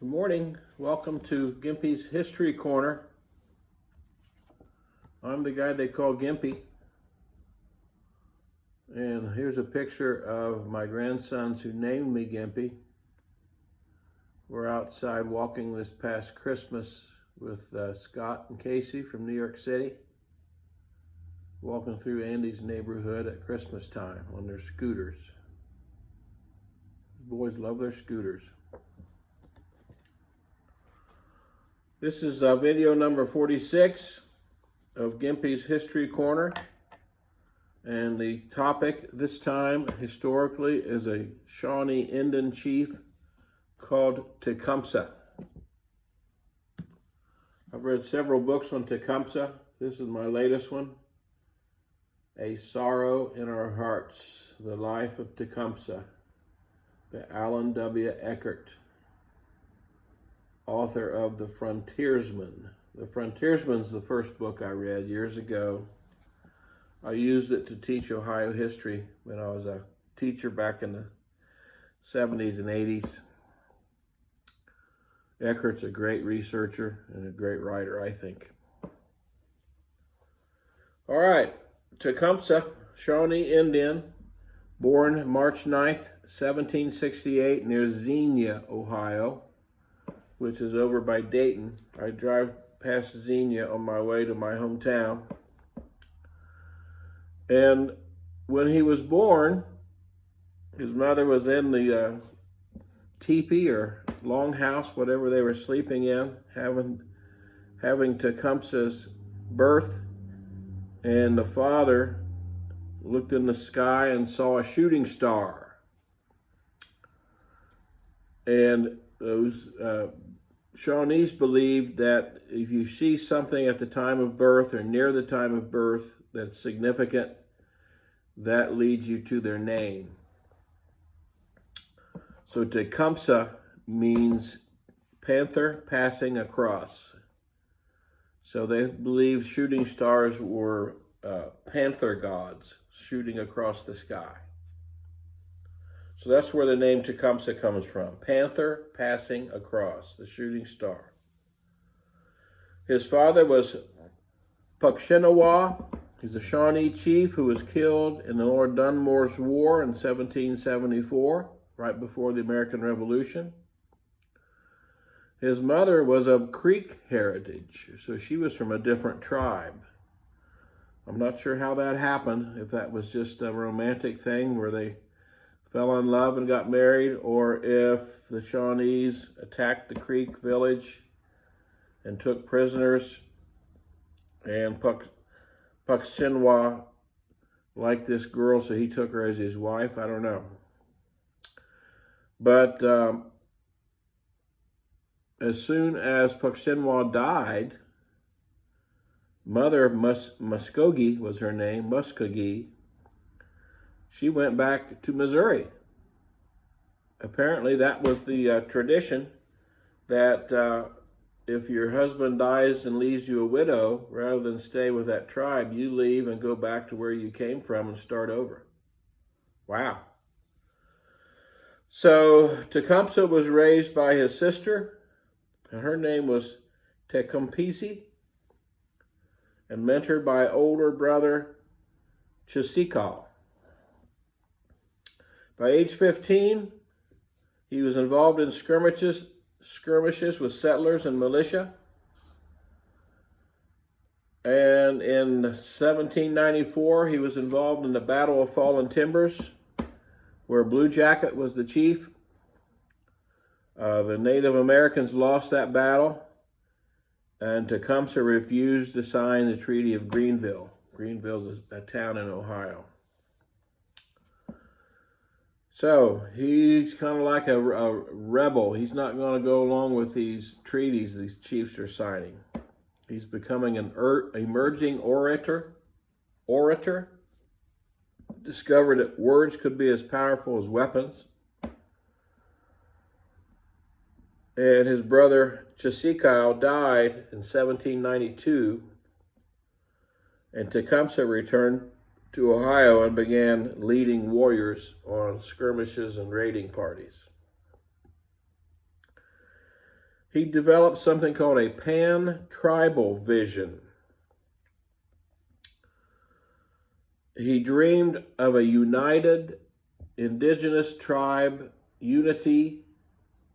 Good morning. Welcome to Gimpy's History Corner. I'm the guy they call Gimpy. And here's a picture of my grandsons who named me Gimpy. We're outside walking this past Christmas with Scott and Casey from New York City. Walking through Andy's neighborhood at Christmas time on their scooters. The boys love their scooters. This is video number 46 of Gimpy's History Corner. And the topic this time, historically, is a Shawnee Indian chief called Tecumseh. I've read several books on Tecumseh. This is my latest one, A Sorrow in Our Hearts, The Life of Tecumseh, by Alan W. Eckert, author of The Frontiersman. The Frontiersman's the first book I read years ago. I used it to teach Ohio history when I was a teacher back in the 70s and 80s. Eckert's a great researcher and a great writer, I think. All right, Tecumseh, Shawnee Indian, born March 9th, 1768, near Xenia, Ohio, which is over by Dayton. I drive past Xenia on my way to my hometown. And when he was born, his mother was in the teepee or longhouse, whatever they were sleeping in, having Tecumseh's birth. And the father looked in the sky and saw a shooting star. And those Shawnees believed that if you see something at the time of birth or near the time of birth that's significant, that leads you to their name. So Tecumseh means panther passing across. So they believed shooting stars were panther gods shooting across the sky. So that's where the name Tecumseh comes from. Panther passing across, the shooting star. His father was Puckshinawa. He's a Shawnee chief who was killed in the Lord Dunmore's War in 1774, right before the American Revolution. His mother was of Creek heritage, so she was from a different tribe. I'm not sure how that happened, if that was just a romantic thing where they fell in love and got married, or if the Shawnees attacked the Creek village and took prisoners, and Puckshinawa liked this girl, so he took her as his wife. I don't know. But as soon as Puckshinawa died, Mother Muskogee was her name, Muskogee, she went back to Missouri. Apparently that was the tradition, that if your husband dies and leaves you a widow, rather than stay with that tribe, you leave and go back to where you came from and start over. Wow. So Tecumseh was raised by his sister, and her name was Tecumseh, and mentored by older brother Chesikal. By age 15, he was involved in skirmishes with settlers and militia. And in 1794, he was involved in the Battle of Fallen Timbers, where Blue Jacket was the chief. The Native Americans lost that battle, and Tecumseh refused to sign the Treaty of Greenville. Greenville's a town in Ohio. So he's kind of like a rebel. He's not going to go along with these treaties these chiefs are signing. He's becoming an emerging orator. Discovered that words could be as powerful as weapons. And his brother Chesikal died in 1792. And Tecumseh returned to Ohio and began leading warriors on skirmishes and raiding parties. he developed something called a pan-tribal vision. He dreamed of a united indigenous tribe unity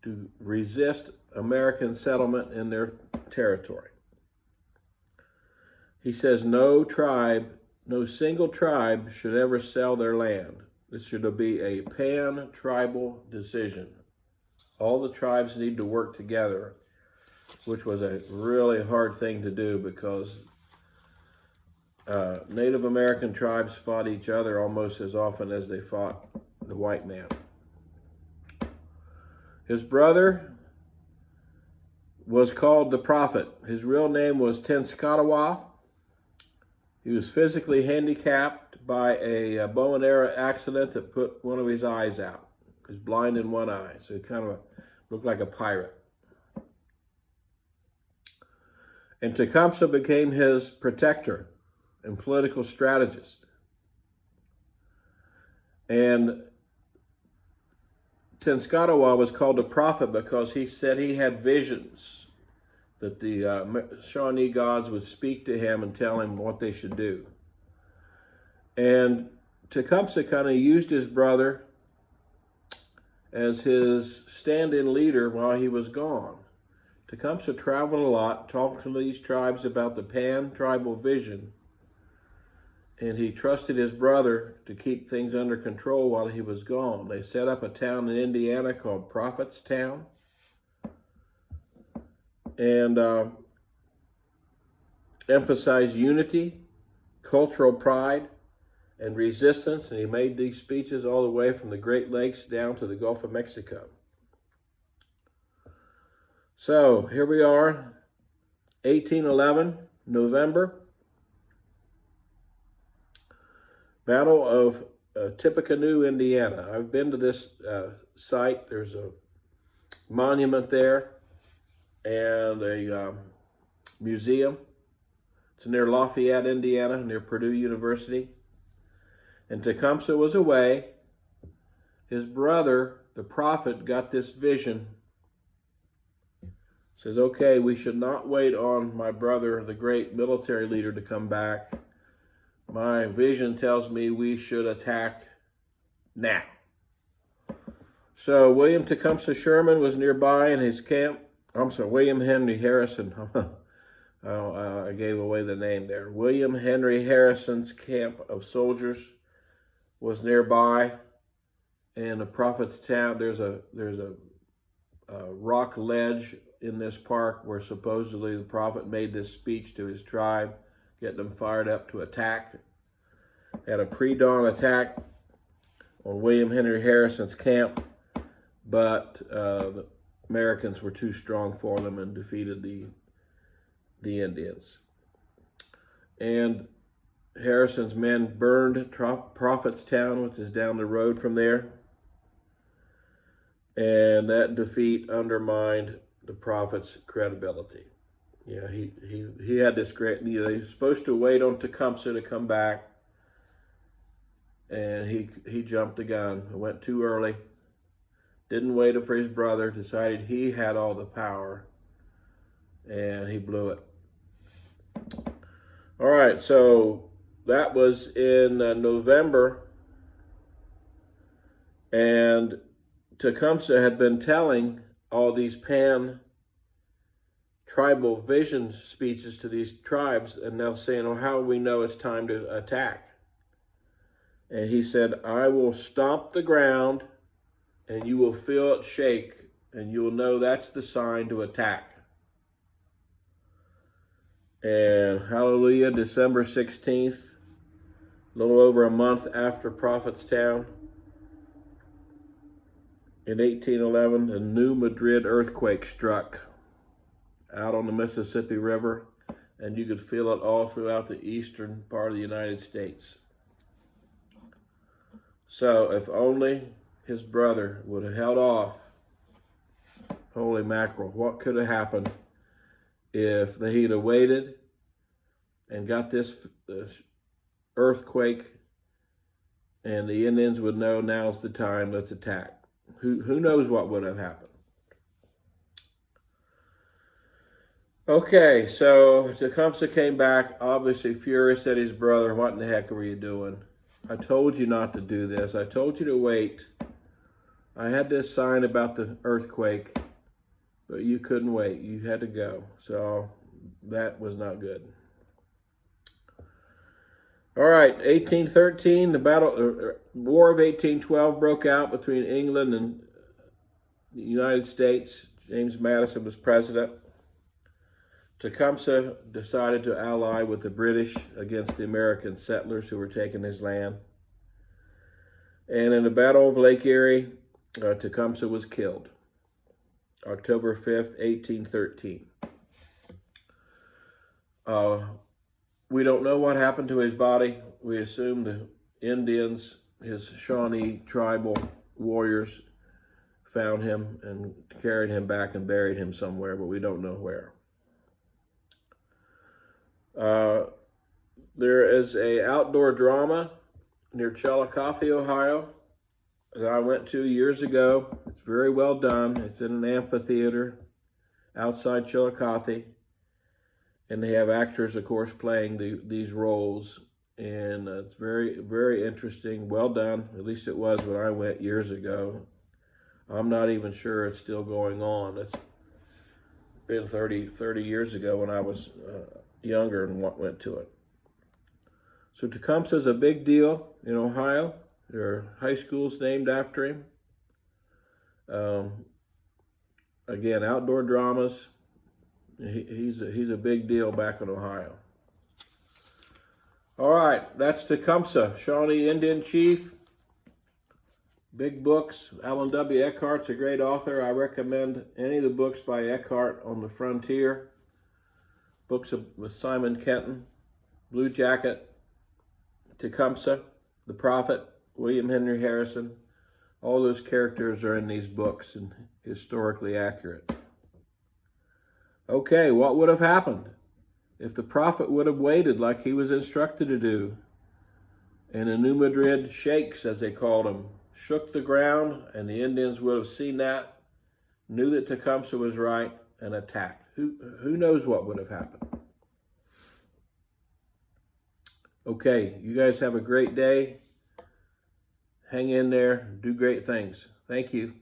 to resist American settlement in their territory. He says no single tribe should ever sell their land. This should be a pan-tribal decision. All the tribes need to work together, which was a really hard thing to do because Native American tribes fought each other almost as often as they fought the white man. His brother was called the prophet. His real name was Tenskwatawa. He was physically handicapped by a bow and arrow accident that put one of his eyes out. He was blind in one eye, so he kind of looked like a pirate. And Tecumseh became his protector and political strategist. And Tenskwatawa was called a prophet because he said he had visions that the Shawnee gods would speak to him and tell him what they should do. And Tecumseh kind of used his brother as his stand-in leader while he was gone. Tecumseh traveled a lot, talked to these tribes about the pan-tribal vision, and he trusted his brother to keep things under control while he was gone. They set up a town in Indiana called Prophetstown, and emphasized unity, cultural pride, and resistance, and he made these speeches all the way from the Great Lakes down to the Gulf of Mexico. So here we are, 1811, November. Battle of Tippecanoe, Indiana. I've been to this site. There's a monument there and a museum. It's near Lafayette, Indiana, near Purdue University. And Tecumseh was away. His brother, the prophet, got this vision. Says, okay, we should not wait on my brother, the great military leader, to come back. My vision tells me we should attack now. So William Tecumseh Sherman was nearby in his camp. William Henry Harrison. I gave away the name there. William Henry Harrison's camp of soldiers was nearby in the Prophet's Town. There's a rock ledge in this park where supposedly the prophet made this speech to his tribe, getting them fired up to attack. Had a pre-dawn attack on William Henry Harrison's camp, but the Americans were too strong for them and defeated the Indians. And Harrison's men burned Prophetstown, which is down the road from there. And that defeat undermined the prophet's credibility. Yeah, he had this great, he was supposed to wait on Tecumseh to come back, and he jumped the gun, went too early, didn't wait for his brother, decided he had all the power, and he blew it. All right, so that was in November, and Tecumseh had been telling all these pan-tribal vision speeches to these tribes, and they're saying, oh, how do we know it's time to attack? And he said, I will stomp the ground, and you will feel it shake, and you will know that's the sign to attack. And hallelujah, December 16th, a little over a month after Prophetstown, in 1811, the New Madrid earthquake struck out on the Mississippi River, and you could feel it all throughout the eastern part of the United States. So if only his brother would have held off, holy mackerel, what could have happened if he'd have waited and got this earthquake, and the Indians would know now's the time, let's attack. Who knows what would have happened? Okay, so Tecumseh came back, obviously furious at his brother. What in the heck were you doing? I told you not to do this. I told you to wait. I had this sign about the earthquake, but you couldn't wait. You had to go. So that was not good. All right, 1813, the War of 1812 broke out between England and the United States. James Madison was president. Tecumseh decided to ally with the British against the American settlers who were taking his land. And in the Battle of Lake Erie, Tecumseh was killed, October 5th, 1813. We don't know what happened to his body. We assume the Indians, his Shawnee tribal warriors, found him and carried him back and buried him somewhere, but we don't know where. There is an outdoor drama near Chillicothe, Ohio, that I went to years ago. It's very well done. It's in an amphitheater outside Chillicothe. And they have actors, of course, playing these roles. And it's very, very interesting. Well done. At least it was when I went years ago. I'm not even sure it's still going on. It's been 30 years ago when I was younger and went to it. So Tecumseh is a big deal in Ohio. There are high schools named after him. Again, outdoor dramas. He's a big deal back in Ohio. All right, that's Tecumseh, Shawnee Indian Chief. Big books. Alan W. Eckhart's a great author. I recommend any of the books by Eckhart on the frontier. Books with Simon Kenton, Blue Jacket, Tecumseh, The Prophet, William Henry Harrison. All those characters are in these books and historically accurate. Okay, what would have happened if the prophet would have waited like he was instructed to do? And the New Madrid shakes, as they called them, shook the ground, and the Indians would have seen that, knew that Tecumseh was right, and attacked. Who knows what would have happened? Okay, you guys have a great day. Hang in there. Do great things. Thank you.